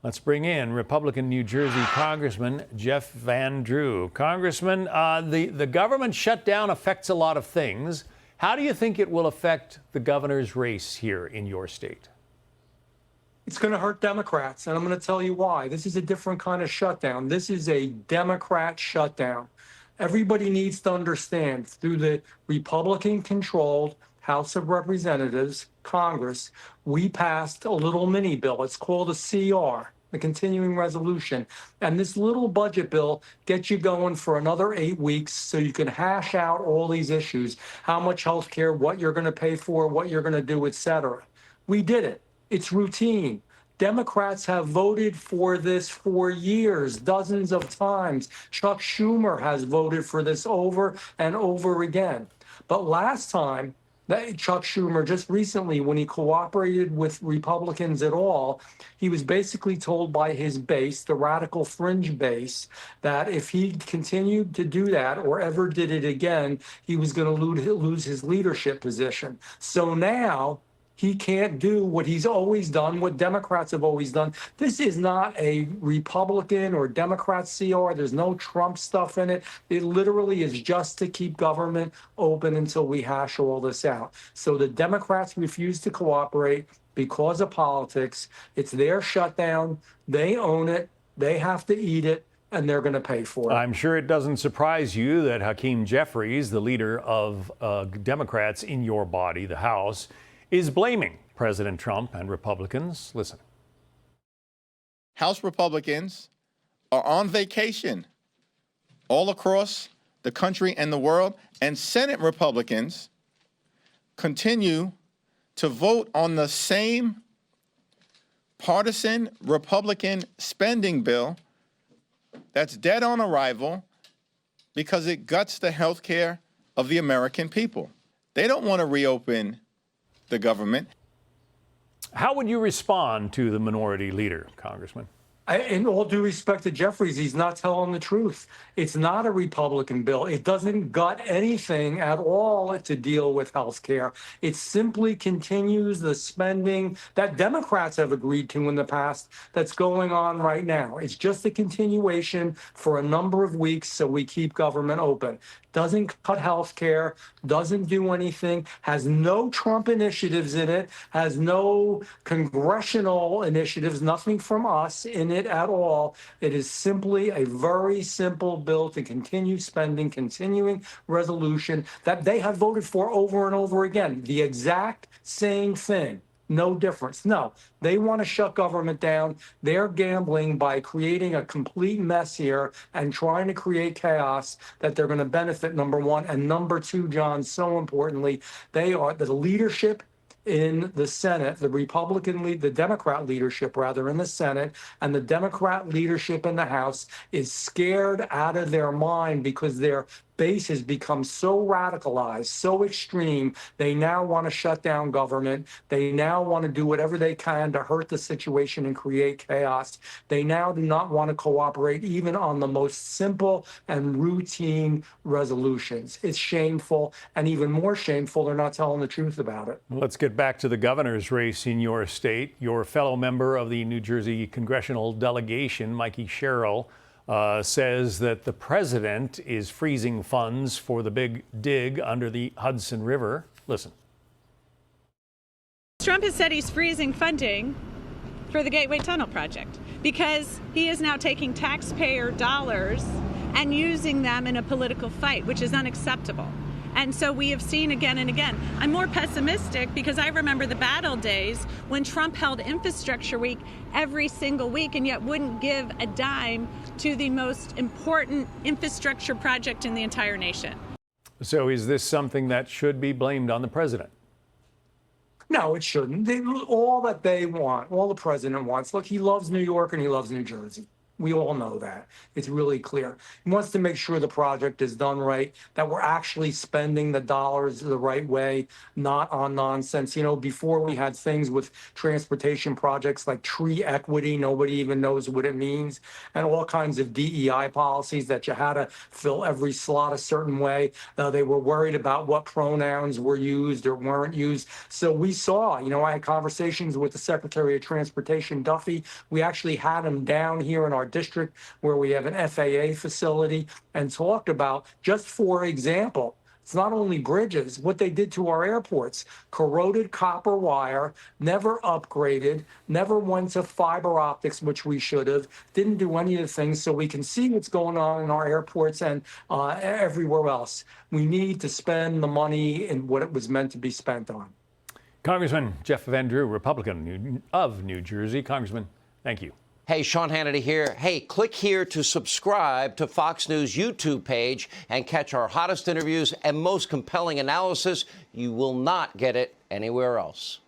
Let's bring in Republican New Jersey Congressman Jeff Van Drew. Congressman, the government shutdown affects a lot of things. How do you think it will affect the governor's race here in your state? It's going to hurt Democrats, and I'm going to tell you why. This is a different kind of shutdown. This is a Democrat shutdown. Everybody needs to understand through the Republican-controlled House of Representatives, Congress, we passed a little mini bill. It's called a CR, the continuing resolution. And this little budget bill gets you going for another 8 weeks so you can hash out all these issues, how much health care, what you're going to pay for, what you're going to do, et cetera. We did it. It's routine. Democrats have voted for this for years, dozens of times. Chuck Schumer has voted for this over and over again. But last time, Chuck Schumer, just recently, when he cooperated with Republicans at all, he was basically told by his base, the radical fringe base, that if he continued to do that or ever did it again, he was going to lose his leadership position. So now, he can't do what he's always done, what Democrats have always done. This is not a Republican or Democrat CR. There's no Trump stuff in it. It literally is just to keep government open until we hash all this out. So the Democrats refuse to cooperate because of politics. It's their shutdown. They own it. They have to eat it. And they're going to pay for it. I'm sure it doesn't surprise you that Hakeem Jeffries, the leader of Democrats in your body, the House, is blaming President Trump and Republicans. Listen. House Republicans are on vacation all across the country and the world, and Senate Republicans continue to vote on the same partisan Republican spending bill that's dead on arrival because it guts the health care of the American people. They don't want to reopen the government. How would you respond to the minority leader, Congressman? In all due respect to Jeffries, he's not telling the truth. It's not a Republican bill. It doesn't gut anything at all to deal with health care. It simply continues the spending that Democrats have agreed to in the past that's going on right now. It's just a continuation for a number of weeks so we keep government open. Doesn't cut health care, doesn't do anything, has no Trump initiatives in it, has no congressional initiatives, nothing from us in it at all. It is simply a very simple bill to continue spending, continuing resolution that they have voted for over and over again. The exact same thing. No difference. No, they want to shut government down. They're gambling by creating a complete mess here and trying to create chaos that they're going to benefit, number one. And number two, John, so importantly, they are the leadership in the Senate, the Democrat leadership, rather, in the Senate, and the Democrat leadership in the House is scared out of their mind because their base has become so radicalized, so extreme. They now want to shut down government. They now want to do whatever they can to hurt the situation and create chaos. They now do not want to cooperate even on the most simple and routine resolutions. It's shameful, and even more shameful, they're not telling the truth about it. Let's get back to the governor's race in your state. Your fellow member of the New Jersey congressional delegation, Mikey Sherrill, says that the president is freezing funds for the big dig under the Hudson River. Listen. Trump has said he's freezing funding for the Gateway Tunnel project because he is now taking taxpayer dollars and using them in a political fight, which is unacceptable. And so we have seen again and again. I'm more pessimistic because I remember the battle days when Trump held Infrastructure Week every single week and yet wouldn't give a dime to the most important infrastructure project in the entire nation. So is this something that should be blamed on the president? No, it shouldn't. All that they want, all the president wants, look, he loves New York and he loves New Jersey. We all know that. It's really clear. He wants to make sure the project is done right, that we're actually spending the dollars the right way, not on nonsense. You know, before we had things with transportation projects like tree equity, nobody even knows what it means, and all kinds of DEI policies that you had to fill every slot a certain way. They were worried about what pronouns were used or weren't used. So we saw, you know, I had conversations with the Secretary of Transportation, Duffy. We actually had him down here in our district where we have an FAA facility and talked about, just for example, it's not only bridges, what they did to our airports, corroded copper wire, never upgraded, never went to fiber optics, which we should have, didn't do any of the things, so we can see what's going on in our airports and everywhere else. We need to spend the money in what it was meant to be spent on. Congressman Jeff Van Drew, Republican of New Jersey. Congressman, thank you. Hey, Sean Hannity here. Hey, click here to subscribe to Fox News YouTube page and catch our hottest interviews and most compelling analysis. You will not get it anywhere else.